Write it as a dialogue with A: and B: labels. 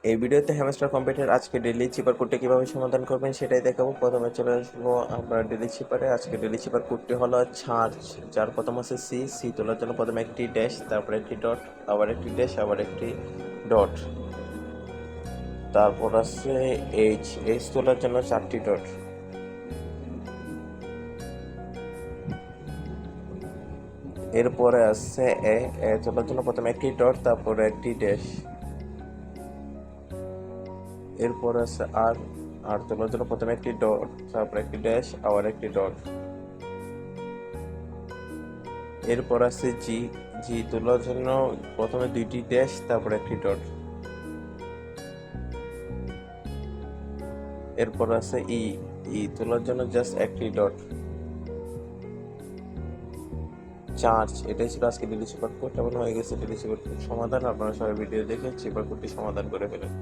A: এই ভিডিওতে hamster computer আজকে ডেইলি চিপার কোডটি কিভাবে সমাধান করবেন সেটাই দেখাবো। প্রথমে চলে আসবো আমরা ডেইলি চিপারে। আজকে ডেইলি চিপার কোডটি হলো চার্জ, যার প্রথম আছে সি তোলার জন্য প্রথমে একটি ড্যাশ, তারপরে একটি ডট, আবার একটি ড্যাশ, আবার একটি ডট, তারপর আছে এইচ তোলার জন্য 4টি ডট, এরপরে আছে এ তোলার জন্য প্রথমে একটি ডট, তারপরে একটি ড্যাশ, এরপর আছে আর তোলার জন্য প্রথমে একটি ডট, তারপর একটি ড্যাশ, আবার একটি ডট, এরপর আছে জি তোলার জন্য প্রথমে দুইটি ড্যাশ, তারপর একটি ডট, এরপর আছে ই তোলার জন্য জাস্ট একটি ডট। চার্জ, এটাই ছিল আজকে ডেইলি সুপার কোড। কেমন হয়ে গেছে ডেইলি সুপার কোড সমাধান। আপনারা সবাই ভিডিও দেখে সুপার কোডটি সমাধান করে ফেলেন।